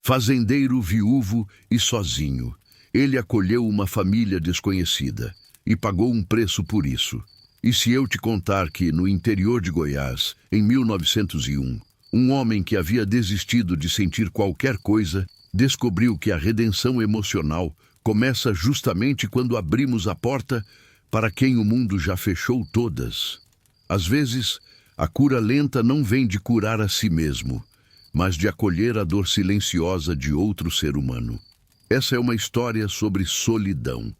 Fazendeiro viúvo e sozinho. Ele acolheu uma família desconhecida e pagou um preço por isso. E se eu te contar que, no interior de Goiás, em 1901, um homem que havia desistido de sentir qualquer coisa, descobriu que a redenção emocional começa justamente quando abrimos a porta para quem o mundo já fechou todas. Às vezes, a cura lenta não vem de curar a si mesmo, mas de acolher a dor silenciosa de outro ser humano. Essa é uma história sobre solidão,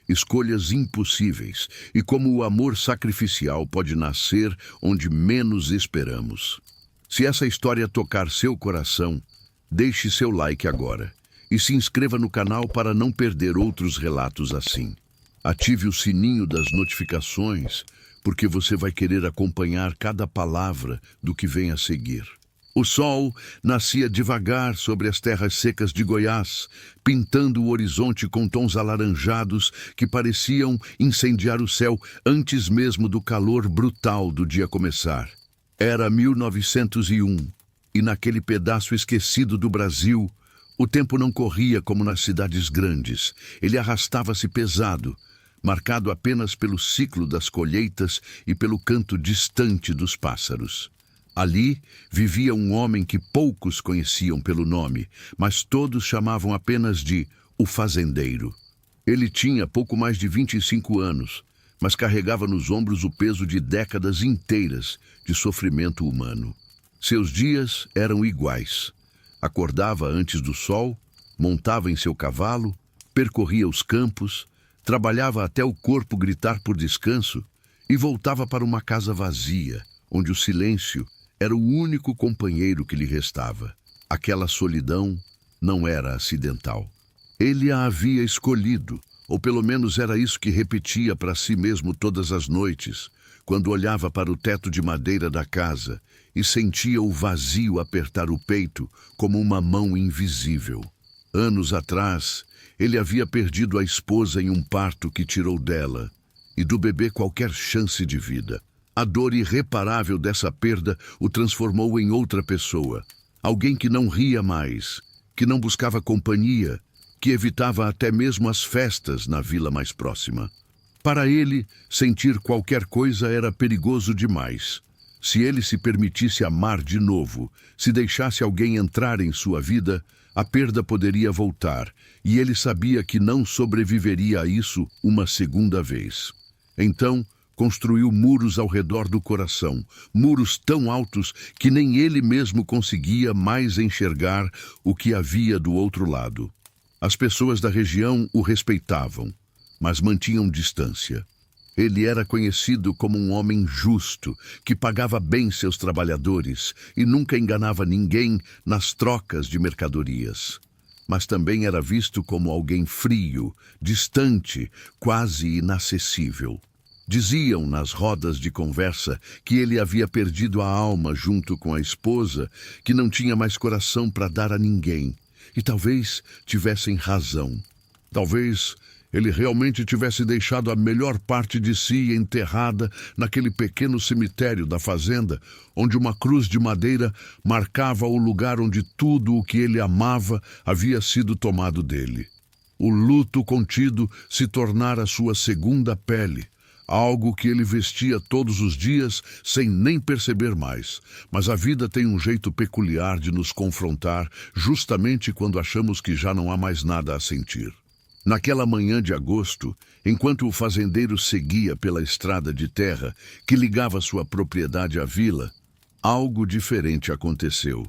escolhas impossíveis e como o amor sacrificial pode nascer onde menos esperamos. Se essa história tocar seu coração, deixe seu like agora e se inscreva no canal para não perder outros relatos assim. Ative o sininho das notificações, porque você vai querer acompanhar cada palavra do que vem a seguir. O sol nascia devagar sobre as terras secas de Goiás, pintando o horizonte com tons alaranjados que pareciam incendiar o céu antes mesmo do calor brutal do dia começar. Era 1901, e naquele pedaço esquecido do Brasil, o tempo não corria como nas cidades grandes. Ele arrastava-se pesado, marcado apenas pelo ciclo das colheitas e pelo canto distante dos pássaros. Ali vivia um homem que poucos conheciam pelo nome, mas todos chamavam apenas de o fazendeiro. Ele tinha pouco mais de 25 anos, mas carregava nos ombros o peso de décadas inteiras de sofrimento humano. Seus dias eram iguais. Acordava antes do sol, montava em seu cavalo, percorria os campos, trabalhava até o corpo gritar por descanso e voltava para uma casa vazia, onde o silêncio era o único companheiro que lhe restava. Aquela solidão não era acidental. Ele a havia escolhido, ou pelo menos era isso que repetia para si mesmo todas as noites, quando olhava para o teto de madeira da casa e sentia o vazio apertar o peito como uma mão invisível. Anos atrás, ele havia perdido a esposa em um parto que tirou dela, e do bebê qualquer chance de vida. A dor irreparável dessa perda o transformou em outra pessoa. Alguém que não ria mais, que não buscava companhia, que evitava até mesmo as festas na vila mais próxima. Para ele, sentir qualquer coisa era perigoso demais. Se ele se permitisse amar de novo, se deixasse alguém entrar em sua vida, a perda poderia voltar, e ele sabia que não sobreviveria a isso uma segunda vez. Então, construiu muros ao redor do coração, muros tão altos que nem ele mesmo conseguia mais enxergar o que havia do outro lado. As pessoas da região o respeitavam, mas mantinham distância. Ele era conhecido como um homem justo, que pagava bem seus trabalhadores e nunca enganava ninguém nas trocas de mercadorias. Mas também era visto como alguém frio, distante, quase inacessível. Diziam nas rodas de conversa que ele havia perdido a alma junto com a esposa, que não tinha mais coração para dar a ninguém. E talvez tivessem razão. Talvez ele realmente tivesse deixado a melhor parte de si enterrada naquele pequeno cemitério da fazenda, onde uma cruz de madeira marcava o lugar onde tudo o que ele amava havia sido tomado dele. O luto contido se tornara sua segunda pele, algo que ele vestia todos os dias sem nem perceber mais. Mas a vida tem um jeito peculiar de nos confrontar justamente quando achamos que já não há mais nada a sentir. Naquela manhã de agosto, enquanto o fazendeiro seguia pela estrada de terra que ligava sua propriedade à vila, algo diferente aconteceu.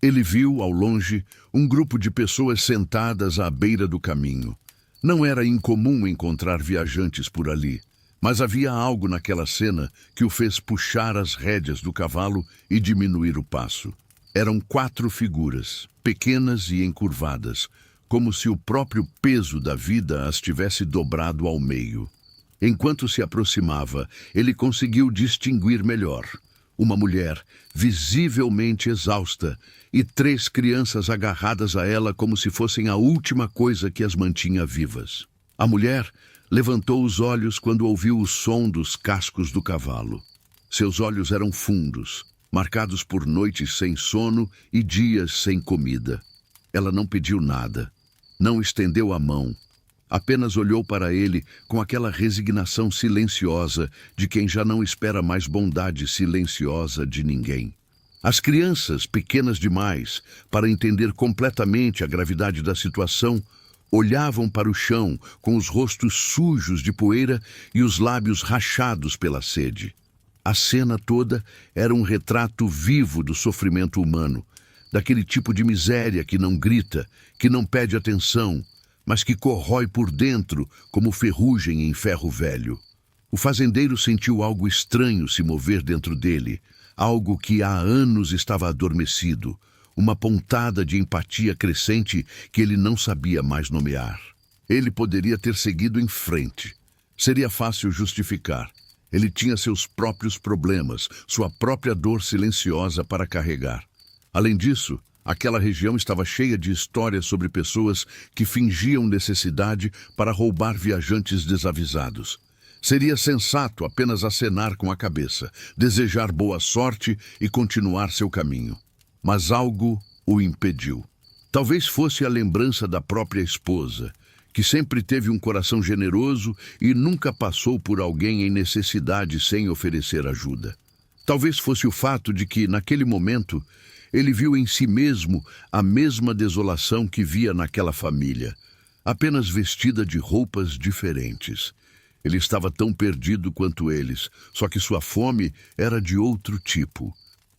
Ele viu, ao longe, um grupo de pessoas sentadas à beira do caminho. Não era incomum encontrar viajantes por ali, mas havia algo naquela cena que o fez puxar as rédeas do cavalo e diminuir o passo. Eram 4 figuras, pequenas e encurvadas, como se o próprio peso da vida as tivesse dobrado ao meio. Enquanto se aproximava, ele conseguiu distinguir melhor. Uma mulher, visivelmente exausta, e 3 crianças agarradas a ela como se fossem a última coisa que as mantinha vivas. A mulher levantou os olhos quando ouviu o som dos cascos do cavalo. Seus olhos eram fundos, marcados por noites sem sono e dias sem comida. Ela não pediu nada, não estendeu a mão, apenas olhou para ele com aquela resignação silenciosa de quem já não espera mais bondade silenciosa de ninguém. As crianças, pequenas demais para entender completamente a gravidade da situação, olhavam para o chão com os rostos sujos de poeira e os lábios rachados pela sede. A cena toda era um retrato vivo do sofrimento humano, daquele tipo de miséria que não grita, que não pede atenção, mas que corrói por dentro como ferrugem em ferro velho. O fazendeiro sentiu algo estranho se mover dentro dele, algo que há anos estava adormecido, uma pontada de empatia crescente que ele não sabia mais nomear. Ele poderia ter seguido em frente. Seria fácil justificar. Ele tinha seus próprios problemas, sua própria dor silenciosa para carregar. Além disso, aquela região estava cheia de histórias sobre pessoas que fingiam necessidade para roubar viajantes desavisados. Seria sensato apenas acenar com a cabeça, desejar boa sorte e continuar seu caminho. Mas algo o impediu. Talvez fosse a lembrança da própria esposa, que sempre teve um coração generoso e nunca passou por alguém em necessidade sem oferecer ajuda. Talvez fosse o fato de que, naquele momento, ele viu em si mesmo a mesma desolação que via naquela família, apenas vestida de roupas diferentes. Ele estava tão perdido quanto eles, só que sua fome era de outro tipo.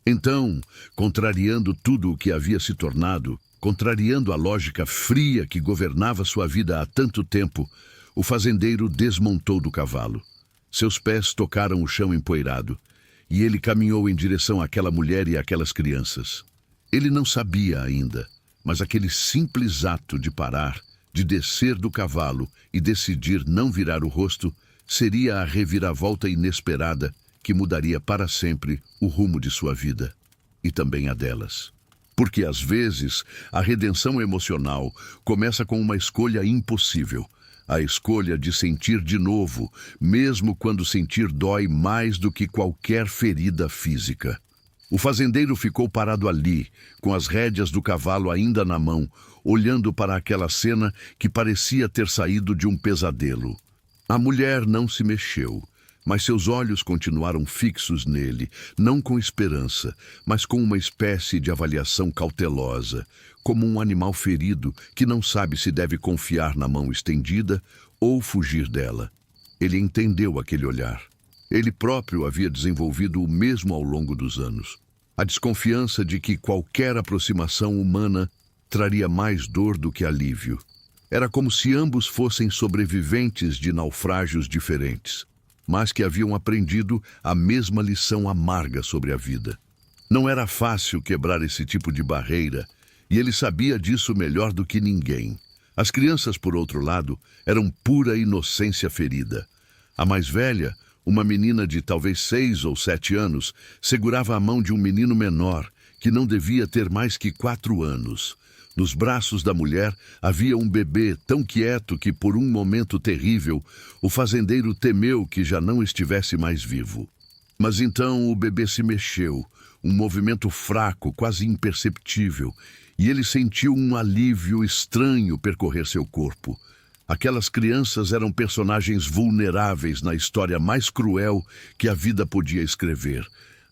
Então, contrariando tudo o que havia se tornado, contrariando a lógica fria que governava sua vida há tanto tempo, o fazendeiro desmontou do cavalo. Seus pés tocaram o chão empoeirado, e ele caminhou em direção àquela mulher e àquelas crianças. Ele não sabia ainda, mas aquele simples ato de parar, de descer do cavalo e decidir não virar o rosto, seria a reviravolta inesperada que mudaria para sempre o rumo de sua vida, e também a delas. Porque, às vezes, a redenção emocional começa com uma escolha impossível, a escolha de sentir de novo, mesmo quando sentir dói mais do que qualquer ferida física. O fazendeiro ficou parado ali, com as rédeas do cavalo ainda na mão, olhando para aquela cena que parecia ter saído de um pesadelo. A mulher não se mexeu, mas seus olhos continuaram fixos nele, não com esperança, mas com uma espécie de avaliação cautelosa, como um animal ferido que não sabe se deve confiar na mão estendida ou fugir dela. Ele entendeu aquele olhar. Ele próprio havia desenvolvido o mesmo ao longo dos anos. A desconfiança de que qualquer aproximação humana traria mais dor do que alívio. Era como se ambos fossem sobreviventes de naufrágios diferentes, mas que haviam aprendido a mesma lição amarga sobre a vida. Não era fácil quebrar esse tipo de barreira, e ele sabia disso melhor do que ninguém. As crianças, por outro lado, eram pura inocência ferida. A mais velha, uma menina de talvez 6 ou 7 anos, segurava a mão de um menino menor, que não devia ter mais que 4 anos. Nos braços da mulher havia um bebê tão quieto que, por um momento terrível, o fazendeiro temeu que já não estivesse mais vivo. Mas então o bebê se mexeu, um movimento fraco, quase imperceptível, e ele sentiu um alívio estranho percorrer seu corpo. Aquelas crianças eram personagens vulneráveis na história mais cruel que a vida podia escrever.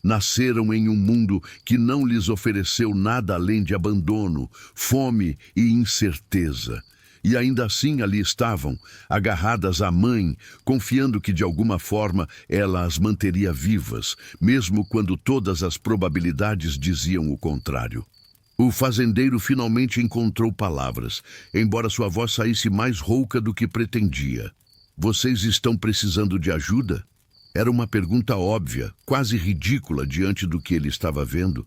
Nasceram em um mundo que não lhes ofereceu nada além de abandono, fome e incerteza. E ainda assim ali estavam, agarradas à mãe, confiando que de alguma forma ela as manteria vivas, mesmo quando todas as probabilidades diziam o contrário. O fazendeiro finalmente encontrou palavras, embora sua voz saísse mais rouca do que pretendia. "Vocês estão precisando de ajuda?" Era uma pergunta óbvia, quase ridícula diante do que ele estava vendo,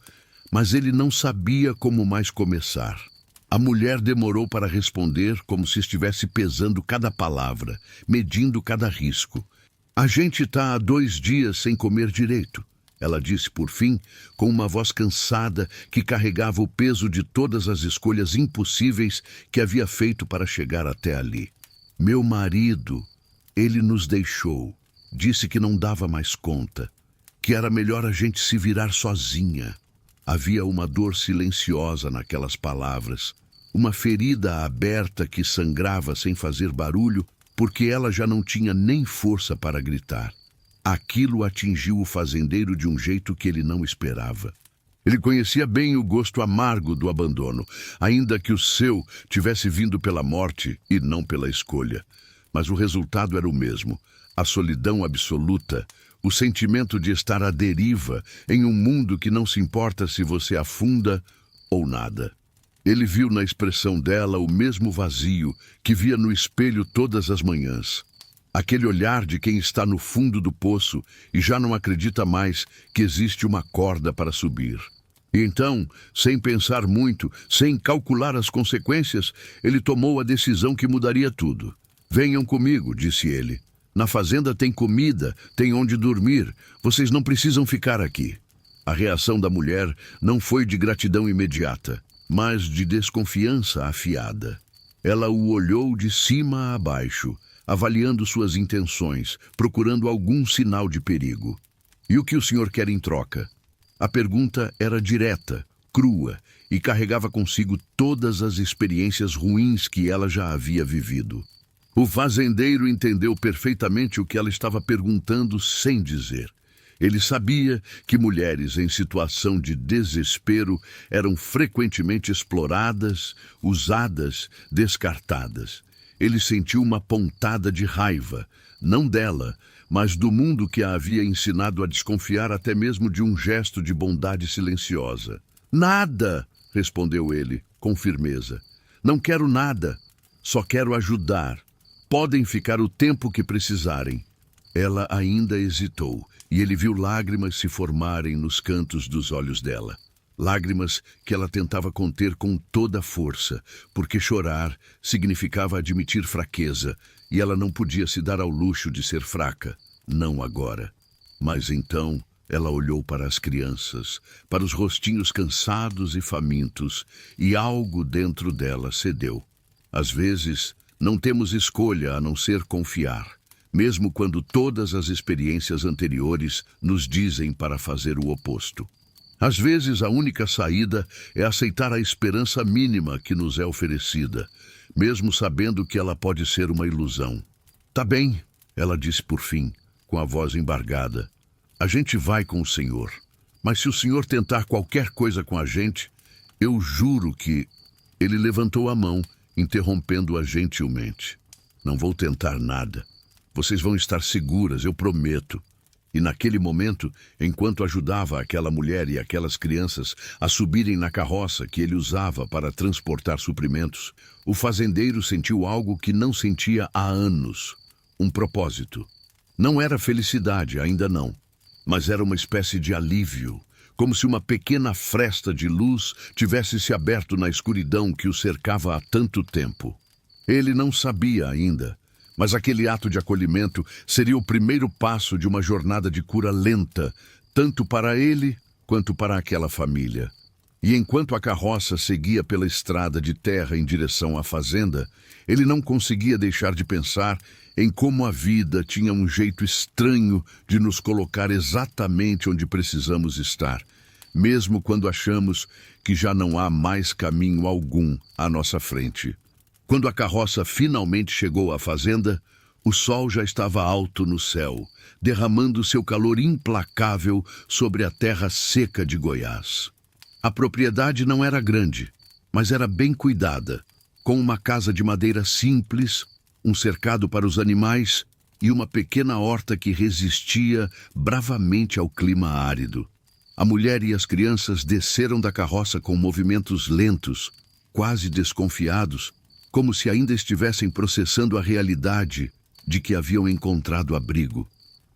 mas ele não sabia como mais começar. A mulher demorou para responder como se estivesse pesando cada palavra, medindo cada risco. "A gente está há 2 dias sem comer direito", ela disse por fim, com uma voz cansada que carregava o peso de todas as escolhas impossíveis que havia feito para chegar até ali. "Meu marido, ele nos deixou. Disse que não dava mais conta, que era melhor a gente se virar sozinha." Havia uma dor silenciosa naquelas palavras, uma ferida aberta que sangrava sem fazer barulho, porque ela já não tinha nem força para gritar. Aquilo atingiu o fazendeiro de um jeito que ele não esperava. Ele conhecia bem o gosto amargo do abandono, ainda que o seu tivesse vindo pela morte e não pela escolha. Mas o resultado era o mesmo: a solidão absoluta, o sentimento de estar à deriva em um mundo que não se importa se você afunda ou nada. Ele viu na expressão dela o mesmo vazio que via no espelho todas as manhãs. Aquele olhar de quem está no fundo do poço e já não acredita mais que existe uma corda para subir. E então, sem pensar muito, sem calcular as consequências, ele tomou a decisão que mudaria tudo. "Venham comigo", disse ele. "Na fazenda tem comida, tem onde dormir. Vocês não precisam ficar aqui." A reação da mulher não foi de gratidão imediata, mas de desconfiança afiada. Ela o olhou de cima a baixo, avaliando suas intenções, procurando algum sinal de perigo. "E o que o senhor quer em troca?" A pergunta era direta, crua, e carregava consigo todas as experiências ruins que ela já havia vivido. O fazendeiro entendeu perfeitamente o que ela estava perguntando sem dizer. Ele sabia que mulheres em situação de desespero eram frequentemente exploradas, usadas, descartadas. Ele sentiu uma pontada de raiva, não dela, mas do mundo que a havia ensinado a desconfiar até mesmo de um gesto de bondade silenciosa. "Nada", respondeu ele, com firmeza. "Não quero nada, só quero ajudar. Podem ficar o tempo que precisarem." Ela ainda hesitou, e ele viu lágrimas se formarem nos cantos dos olhos dela. Lágrimas que ela tentava conter com toda a força, porque chorar significava admitir fraqueza, e ela não podia se dar ao luxo de ser fraca, não agora. Mas então ela olhou para as crianças, para os rostinhos cansados e famintos, e algo dentro dela cedeu. Às vezes, não temos escolha a não ser confiar, mesmo quando todas as experiências anteriores nos dizem para fazer o oposto. Às vezes, a única saída é aceitar a esperança mínima que nos é oferecida, mesmo sabendo que ela pode ser uma ilusão. "Tá bem", ela disse por fim, com a voz embargada. "A gente vai com o senhor. Mas se o senhor tentar qualquer coisa com a gente, eu juro que..." Ele levantou a mão, interrompendo-a gentilmente. "Não vou tentar nada. Vocês vão estar seguras, eu prometo." E naquele momento, enquanto ajudava aquela mulher e aquelas crianças a subirem na carroça que ele usava para transportar suprimentos, o fazendeiro sentiu algo que não sentia há anos: um propósito. Não era felicidade, ainda não, mas era uma espécie de alívio, como se uma pequena fresta de luz tivesse se aberto na escuridão que o cercava há tanto tempo. Ele não sabia ainda, mas aquele ato de acolhimento seria o primeiro passo de uma jornada de cura lenta, tanto para ele quanto para aquela família. E enquanto a carroça seguia pela estrada de terra em direção à fazenda, ele não conseguia deixar de pensar em como a vida tinha um jeito estranho de nos colocar exatamente onde precisamos estar, mesmo quando achamos que já não há mais caminho algum à nossa frente. Quando a carroça finalmente chegou à fazenda, o sol já estava alto no céu, derramando seu calor implacável sobre a terra seca de Goiás. A propriedade não era grande, mas era bem cuidada, com uma casa de madeira simples, um cercado para os animais e uma pequena horta que resistia bravamente ao clima árido. A mulher e as crianças desceram da carroça com movimentos lentos, quase desconfiados, como se ainda estivessem processando a realidade de que haviam encontrado abrigo.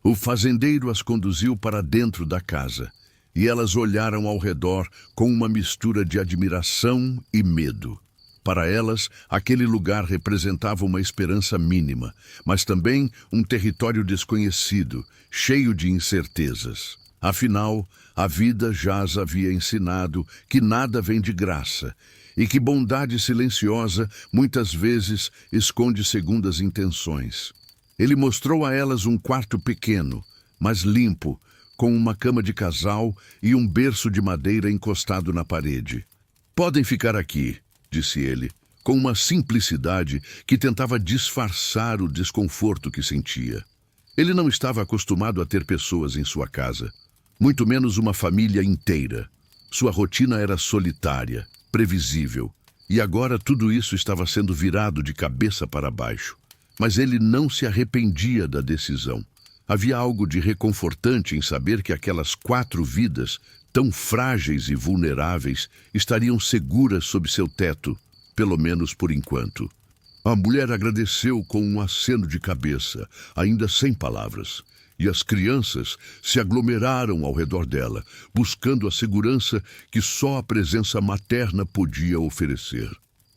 O fazendeiro as conduziu para dentro da casa, e elas olharam ao redor com uma mistura de admiração e medo. Para elas, aquele lugar representava uma esperança mínima, mas também um território desconhecido, cheio de incertezas. Afinal, a vida já as havia ensinado que nada vem de graça, e que bondade silenciosa muitas vezes esconde segundas intenções. Ele mostrou a elas um quarto pequeno, mas limpo, com uma cama de casal e um berço de madeira encostado na parede. "Podem ficar aqui", disse ele, com uma simplicidade que tentava disfarçar o desconforto que sentia. Ele não estava acostumado a ter pessoas em sua casa, muito menos uma família inteira. Sua rotina era solitária, previsível, e agora tudo isso estava sendo virado de cabeça para baixo. Mas ele não se arrependia da decisão. Havia algo de reconfortante em saber que aquelas 4 vidas, tão frágeis e vulneráveis, estariam seguras sob seu teto, pelo menos por enquanto. A mulher agradeceu com um aceno de cabeça, ainda sem palavras, e as crianças se aglomeraram ao redor dela, buscando a segurança que só a presença materna podia oferecer.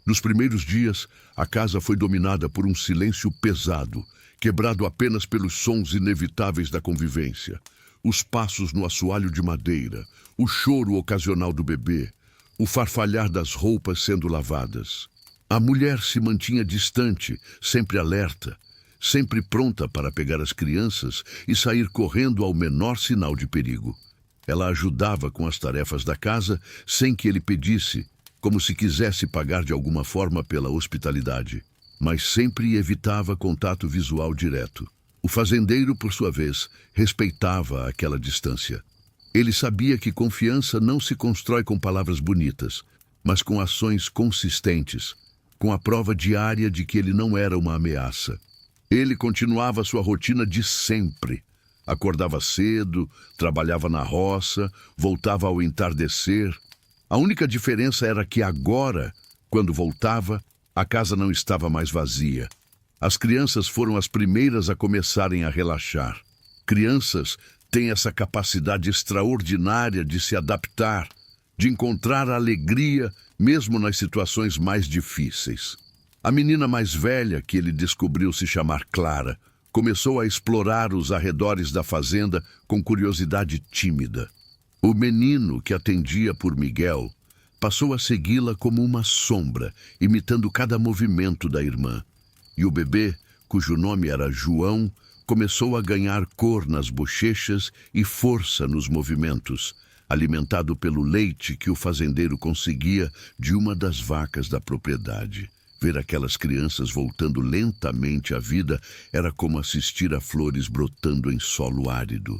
Nos primeiros dias, a casa foi dominada por um silêncio pesado, quebrado apenas pelos sons inevitáveis da convivência. Os passos no assoalho de madeira, o choro ocasional do bebê, o farfalhar das roupas sendo lavadas. A mulher se mantinha distante, sempre alerta, sempre pronta para pegar as crianças e sair correndo ao menor sinal de perigo. Ela ajudava com as tarefas da casa sem que ele pedisse, como se quisesse pagar de alguma forma pela hospitalidade, mas sempre evitava contato visual direto. O fazendeiro, por sua vez, respeitava aquela distância. Ele sabia que confiança não se constrói com palavras bonitas, mas com ações consistentes, com a prova diária de que ele não era uma ameaça. Ele continuava sua rotina de sempre. Acordava cedo, trabalhava na roça, voltava ao entardecer. A única diferença era que agora, quando voltava, a casa não estava mais vazia. As crianças foram as primeiras a começarem a relaxar. Crianças têm essa capacidade extraordinária de se adaptar, de encontrar alegria mesmo nas situações mais difíceis. A menina mais velha, que ele descobriu se chamar Clara, começou a explorar os arredores da fazenda com curiosidade tímida. O menino, que atendia por Miguel, passou a segui-la como uma sombra, imitando cada movimento da irmã. E o bebê, cujo nome era João, começou a ganhar cor nas bochechas e força nos movimentos, alimentado pelo leite que o fazendeiro conseguia de uma das vacas da propriedade. Ver aquelas crianças voltando lentamente à vida era como assistir a flores brotando em solo árido.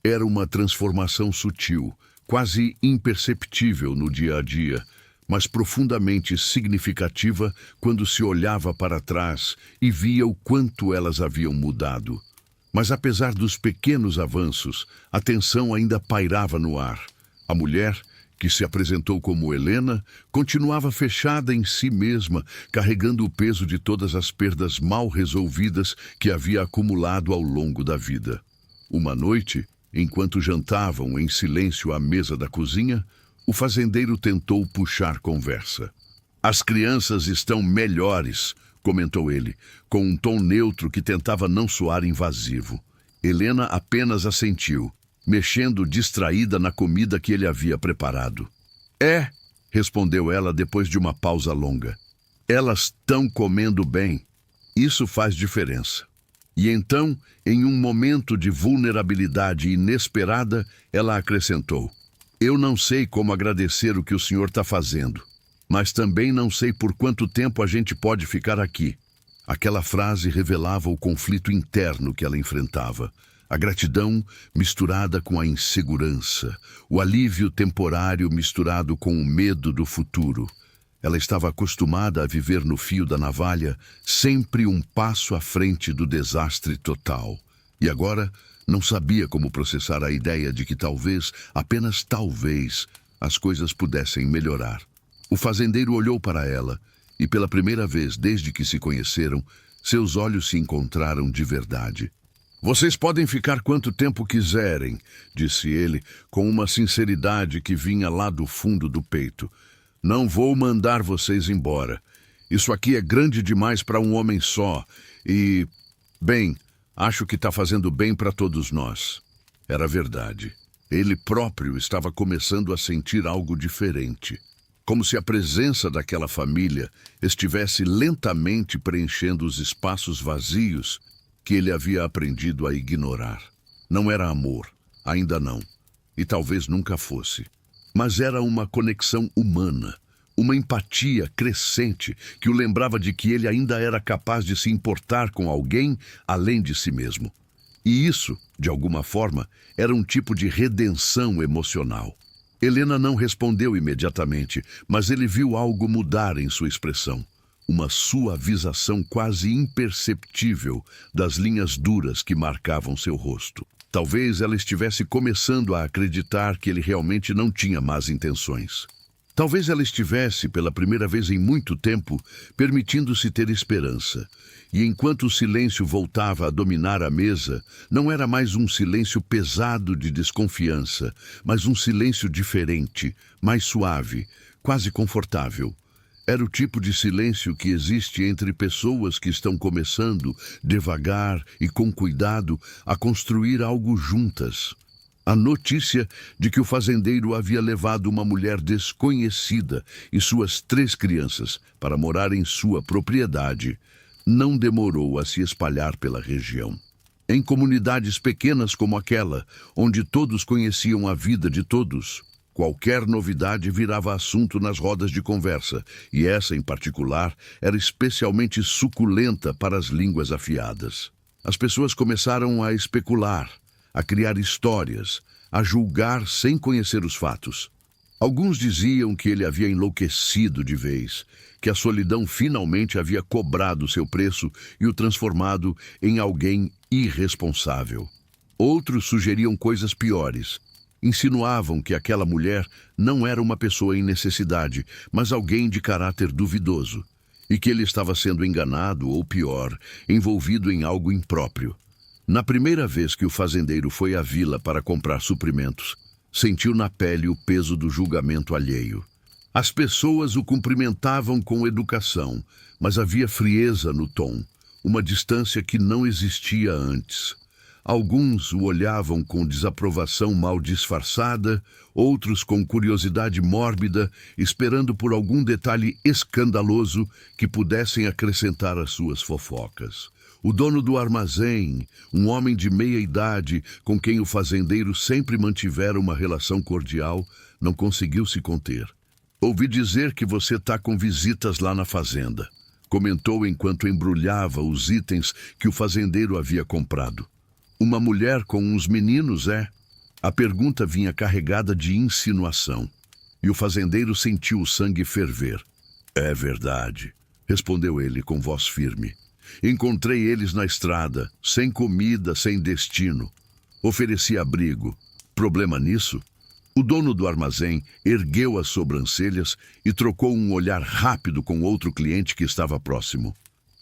Era uma transformação sutil, quase imperceptível no dia a dia, mas profundamente significativa quando se olhava para trás e via o quanto elas haviam mudado. Mas apesar dos pequenos avanços, a tensão ainda pairava no ar. A mulher, que se apresentou como Helena, continuava fechada em si mesma, carregando o peso de todas as perdas mal resolvidas que havia acumulado ao longo da vida. Uma noite, enquanto jantavam em silêncio à mesa da cozinha, o fazendeiro tentou puxar conversa. "As crianças estão melhores", comentou ele, com um tom neutro que tentava não soar invasivo. Helena apenas assentiu, mexendo distraída na comida que ele havia preparado. "É", respondeu ela depois de uma pausa longa. "Elas estão comendo bem. Isso faz diferença." E então, em um momento de vulnerabilidade inesperada, ela acrescentou: "Eu não sei como agradecer o que o senhor está fazendo, mas também não sei por quanto tempo a gente pode ficar aqui." Aquela frase revelava o conflito interno que ela enfrentava. A gratidão misturada com a insegurança, o alívio temporário misturado com o medo do futuro. Ela estava acostumada a viver no fio da navalha, sempre um passo à frente do desastre total. E agora não sabia como processar a ideia de que talvez, apenas talvez, as coisas pudessem melhorar. O fazendeiro olhou para ela e, pela primeira vez desde que se conheceram, seus olhos se encontraram de verdade. "Vocês podem ficar quanto tempo quiserem", disse ele, com uma sinceridade que vinha lá do fundo do peito. "Não vou mandar vocês embora. Isso aqui é grande demais para um homem só e, bem, acho que está fazendo bem para todos nós." Era verdade. Ele próprio estava começando a sentir algo diferente. Como se a presença daquela família estivesse lentamente preenchendo os espaços vazios que ele havia aprendido a ignorar. Não era amor, ainda não, e talvez nunca fosse. Mas era uma conexão humana, uma empatia crescente que o lembrava de que ele ainda era capaz de se importar com alguém além de si mesmo. E isso, de alguma forma, era um tipo de redenção emocional. Helena não respondeu imediatamente, mas ele viu algo mudar em sua expressão. Uma suavização quase imperceptível das linhas duras que marcavam seu rosto. Talvez ela estivesse começando a acreditar que ele realmente não tinha más intenções. Talvez ela estivesse, pela primeira vez em muito tempo, permitindo-se ter esperança. E enquanto o silêncio voltava a dominar a mesa, não era mais um silêncio pesado de desconfiança, mas um silêncio diferente, mais suave, quase confortável. Era o tipo de silêncio que existe entre pessoas que estão começando, devagar e com cuidado, a construir algo juntas. A notícia de que o fazendeiro havia levado uma mulher desconhecida e suas 3 crianças para morar em sua propriedade não demorou a se espalhar pela região. Em comunidades pequenas como aquela, onde todos conheciam a vida de todos, qualquer novidade virava assunto nas rodas de conversa, e essa, em particular, era especialmente suculenta para as línguas afiadas. As pessoas começaram a especular, a criar histórias, a julgar sem conhecer os fatos. Alguns diziam que ele havia enlouquecido de vez, que a solidão finalmente havia cobrado seu preço e o transformado em alguém irresponsável. Outros sugeriam coisas piores. Insinuavam que aquela mulher não era uma pessoa em necessidade, mas alguém de caráter duvidoso, e que ele estava sendo enganado ou, pior, envolvido em algo impróprio. Na primeira vez que o fazendeiro foi à vila para comprar suprimentos, sentiu na pele o peso do julgamento alheio. As pessoas o cumprimentavam com educação, mas havia frieza no tom, uma distância que não existia antes. Alguns o olhavam com desaprovação mal disfarçada, outros com curiosidade mórbida, esperando por algum detalhe escandaloso que pudessem acrescentar às suas fofocas. O dono do armazém, um homem de meia idade com quem o fazendeiro sempre mantivera uma relação cordial, não conseguiu se conter. "Ouvi dizer que você está com visitas lá na fazenda", comentou enquanto embrulhava os itens que o fazendeiro havia comprado. "Uma mulher com uns meninos, é?" A pergunta vinha carregada de insinuação, e o fazendeiro sentiu o sangue ferver. "É verdade", respondeu ele com voz firme. "Encontrei eles na estrada, sem comida, sem destino. Ofereci abrigo. Problema nisso?" O dono do armazém ergueu as sobrancelhas e trocou um olhar rápido com outro cliente que estava próximo.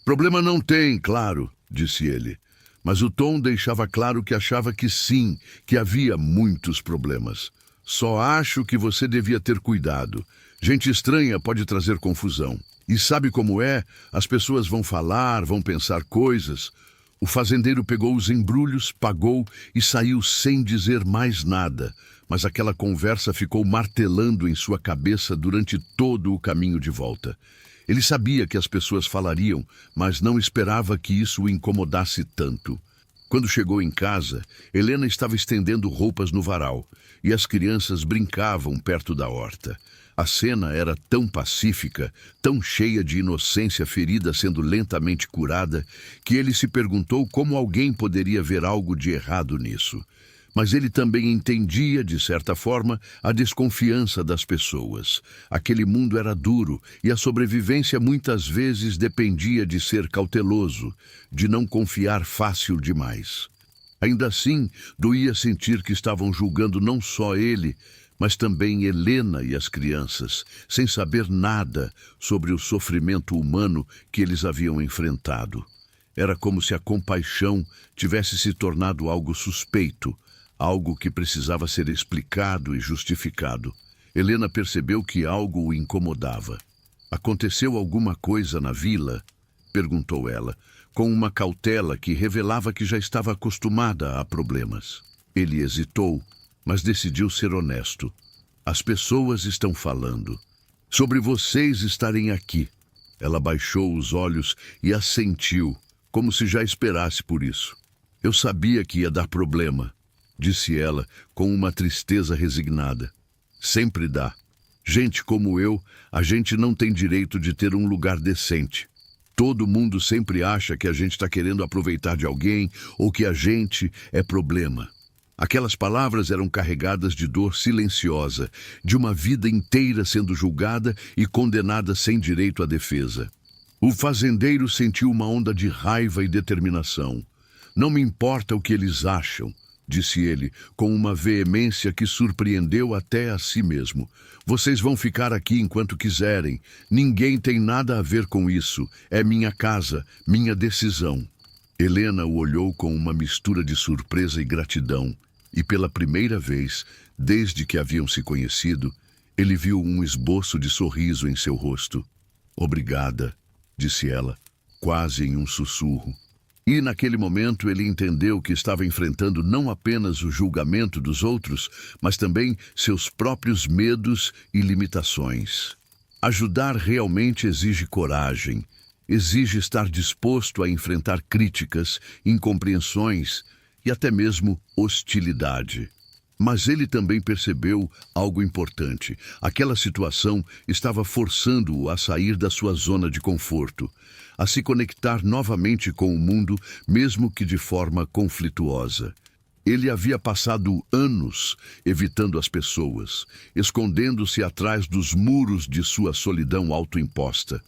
"Problema não tem, claro", disse ele. Mas o tom deixava claro que achava que sim, que havia muitos problemas. "Só acho que você devia ter cuidado. Gente estranha pode trazer confusão. E sabe como é? As pessoas vão falar, vão pensar coisas." O fazendeiro pegou os embrulhos, pagou e saiu sem dizer mais nada, mas aquela conversa ficou martelando em sua cabeça durante todo o caminho de volta. Ele sabia que as pessoas falariam, mas não esperava que isso o incomodasse tanto. Quando chegou em casa, Helena estava estendendo roupas no varal, e as crianças brincavam perto da horta. A cena era tão pacífica, tão cheia de inocência ferida sendo lentamente curada, que ele se perguntou como alguém poderia ver algo de errado nisso. Mas ele também entendia, de certa forma, a desconfiança das pessoas. Aquele mundo era duro e a sobrevivência muitas vezes dependia de ser cauteloso, de não confiar fácil demais. Ainda assim, doía sentir que estavam julgando não só ele, mas também Helena e as crianças, sem saber nada sobre o sofrimento humano que eles haviam enfrentado. Era como se a compaixão tivesse se tornado algo suspeito, algo que precisava ser explicado e justificado. Helena percebeu que algo o incomodava. "Aconteceu alguma coisa na vila?" perguntou ela, com uma cautela que revelava que já estava acostumada a problemas. Ele hesitou, mas decidiu ser honesto. "As pessoas estão falando sobre vocês estarem aqui." Ela baixou os olhos e assentiu, como se já esperasse por isso. "Eu sabia que ia dar problema", disse ela com uma tristeza resignada. "Sempre dá." Gente como eu, a gente não tem direito de ter um lugar decente. Todo mundo sempre acha que a gente está querendo aproveitar de alguém ou que a gente é problema. Aquelas palavras eram carregadas de dor silenciosa, de uma vida inteira sendo julgada e condenada sem direito à defesa. O fazendeiro sentiu uma onda de raiva e determinação. Não me importa o que eles acham, disse ele, com uma veemência que surpreendeu até a si mesmo. Vocês vão ficar aqui enquanto quiserem. Ninguém tem nada a ver com isso. É minha casa, minha decisão. Helena o olhou com uma mistura de surpresa e gratidão, e pela primeira vez, desde que haviam se conhecido, ele viu um esboço de sorriso em seu rosto. Obrigada, disse ela, quase em um sussurro. E naquele momento ele entendeu que estava enfrentando não apenas o julgamento dos outros, mas também seus próprios medos e limitações. Ajudar realmente exige coragem, exige estar disposto a enfrentar críticas, incompreensões e até mesmo hostilidade. Mas ele também percebeu algo importante. Aquela situação estava forçando-o a sair da sua zona de conforto, a se conectar novamente com o mundo, mesmo que de forma conflituosa. Ele havia passado anos evitando as pessoas, escondendo-se atrás dos muros de sua solidão autoimposta.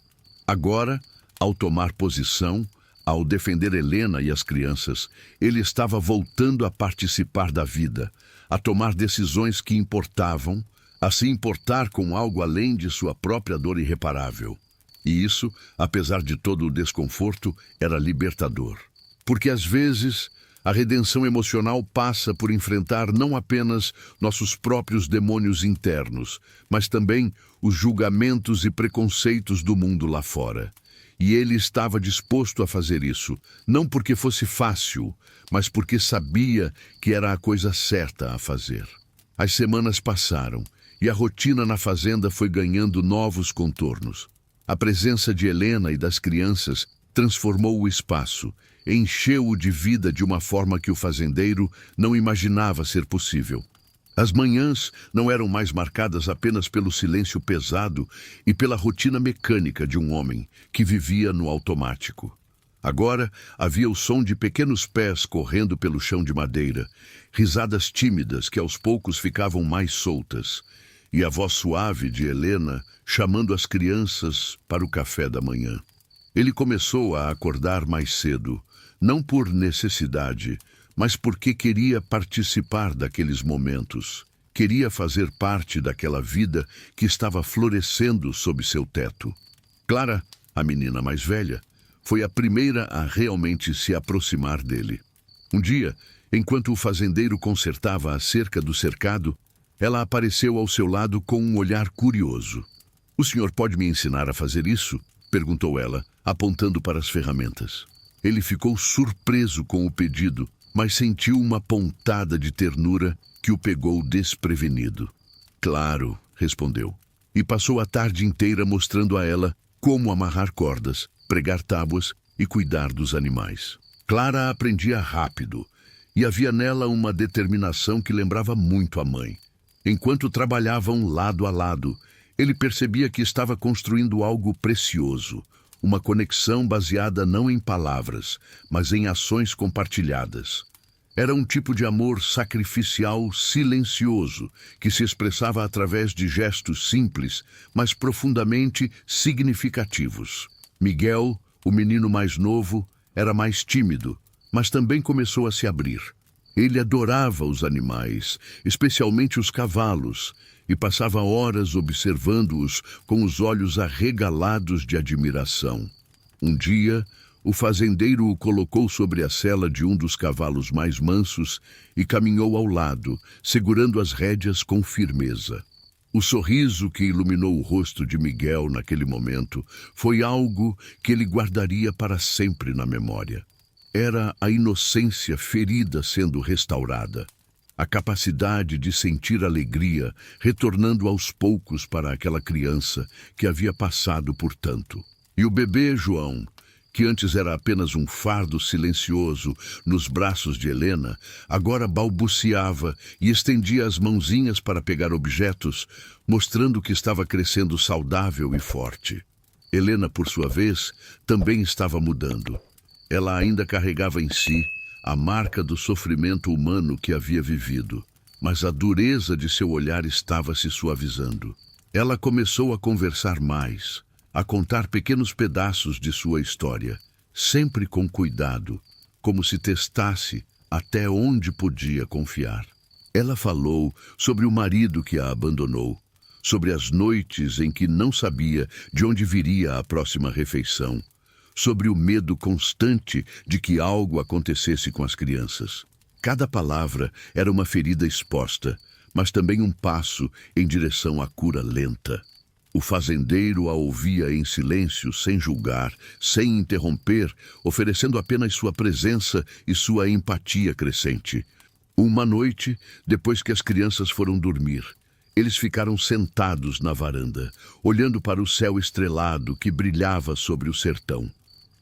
Agora, ao tomar posição, ao defender Helena e as crianças, ele estava voltando a participar da vida, a tomar decisões que importavam, a se importar com algo além de sua própria dor irreparável. E isso, apesar de todo o desconforto, era libertador. Porque às vezes, a redenção emocional passa por enfrentar não apenas nossos próprios demônios internos, mas também os julgamentos e preconceitos do mundo lá fora. E ele estava disposto a fazer isso, não porque fosse fácil, mas porque sabia que era a coisa certa a fazer. As semanas passaram e a rotina na fazenda foi ganhando novos contornos. A presença de Helena e das crianças transformou o espaço, encheu-o de vida de uma forma que o fazendeiro não imaginava ser possível. As manhãs não eram mais marcadas apenas pelo silêncio pesado e pela rotina mecânica de um homem que vivia no automático. Agora havia o som de pequenos pés correndo pelo chão de madeira, risadas tímidas que aos poucos ficavam mais soltas, e a voz suave de Helena chamando as crianças para o café da manhã. Ele começou a acordar mais cedo, não por necessidade, mas porque queria participar daqueles momentos. Queria fazer parte daquela vida que estava florescendo sob seu teto. Clara, a menina mais velha, foi a primeira a realmente se aproximar dele. Um dia, enquanto o fazendeiro consertava a cerca do cercado, ela apareceu ao seu lado com um olhar curioso. "O senhor pode me ensinar a fazer isso?" perguntou ela, apontando para as ferramentas. Ele ficou surpreso com o pedido, mas sentiu uma pontada de ternura que o pegou desprevenido. "Claro", respondeu, e passou a tarde inteira mostrando a ela como amarrar cordas, pregar tábuas e cuidar dos animais. Clara aprendia rápido, e havia nela uma determinação que lembrava muito a mãe. Enquanto trabalhavam lado a lado, ele percebia que estava construindo algo precioso, uma conexão baseada não em palavras, mas em ações compartilhadas. Era um tipo de amor sacrificial silencioso, que se expressava através de gestos simples, mas profundamente significativos. Miguel, o menino mais novo, era mais tímido, mas também começou a se abrir. Ele adorava os animais, especialmente os cavalos, e passava horas observando-os com os olhos arregalados de admiração. Um dia, o fazendeiro o colocou sobre a sela de um dos cavalos mais mansos e caminhou ao lado, segurando as rédeas com firmeza. O sorriso que iluminou o rosto de Miguel naquele momento foi algo que ele guardaria para sempre na memória. Era a inocência ferida sendo restaurada, a capacidade de sentir alegria retornando aos poucos para aquela criança que havia passado por tanto. E o bebê João, que antes era apenas um fardo silencioso nos braços de Helena, agora balbuciava e estendia as mãozinhas para pegar objetos, mostrando que estava crescendo saudável e forte. Helena, por sua vez, também estava mudando. Ela ainda carregava em si a marca do sofrimento humano que havia vivido, mas a dureza de seu olhar estava se suavizando. Ela começou a conversar mais, a contar pequenos pedaços de sua história, sempre com cuidado, como se testasse até onde podia confiar. Ela falou sobre o marido que a abandonou, sobre as noites em que não sabia de onde viria a próxima refeição, sobre o medo constante de que algo acontecesse com as crianças. Cada palavra era uma ferida exposta, mas também um passo em direção à cura lenta. O fazendeiro a ouvia em silêncio, sem julgar, sem interromper, oferecendo apenas sua presença e sua empatia crescente. Uma noite, depois que as crianças foram dormir, eles ficaram sentados na varanda, olhando para o céu estrelado que brilhava sobre o sertão.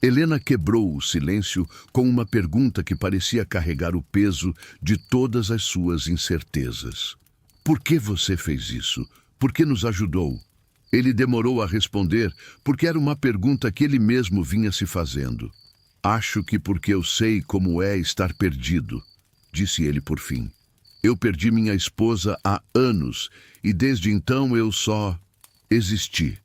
Helena quebrou o silêncio com uma pergunta que parecia carregar o peso de todas as suas incertezas. Por que você fez isso? Por que nos ajudou? Ele demorou a responder, porque era uma pergunta que ele mesmo vinha se fazendo. Acho que porque eu sei como é estar perdido, disse ele por fim. Eu perdi minha esposa há anos e desde então eu só existi.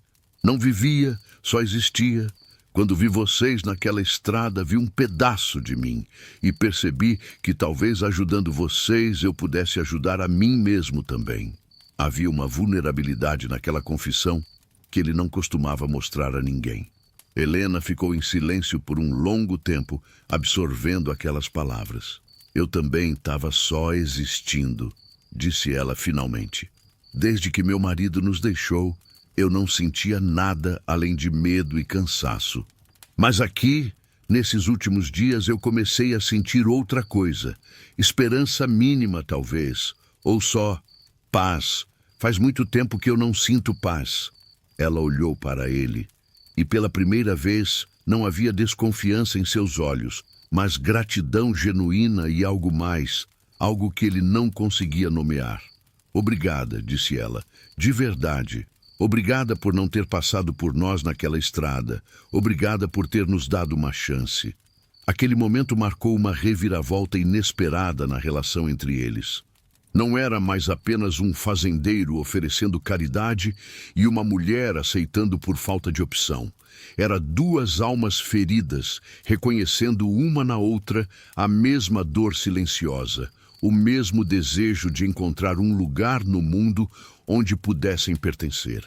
Não vivia, só existia. Quando vi vocês naquela estrada, vi um pedaço de mim e percebi que talvez ajudando vocês eu pudesse ajudar a mim mesmo também. Havia uma vulnerabilidade naquela confissão que ele não costumava mostrar a ninguém. Helena ficou em silêncio por um longo tempo, absorvendo aquelas palavras. Eu também estava só existindo, disse ela finalmente. Desde que meu marido nos deixou, eu não sentia nada além de medo e cansaço. Mas aqui, nesses últimos dias, eu comecei a sentir outra coisa. Esperança mínima, talvez. Ou só paz. Faz muito tempo que eu não sinto paz. Ela olhou para ele. E pela primeira vez, não havia desconfiança em seus olhos, mas gratidão genuína e algo mais. Algo que ele não conseguia nomear. Obrigada, disse ela. De verdade. Obrigada por não ter passado por nós naquela estrada. Obrigada por ter nos dado uma chance. Aquele momento marcou uma reviravolta inesperada na relação entre eles. Não era mais apenas um fazendeiro oferecendo caridade e uma mulher aceitando por falta de opção. Era duas almas feridas, reconhecendo uma na outra a mesma dor silenciosa, o mesmo desejo de encontrar um lugar no mundo onde pudessem pertencer.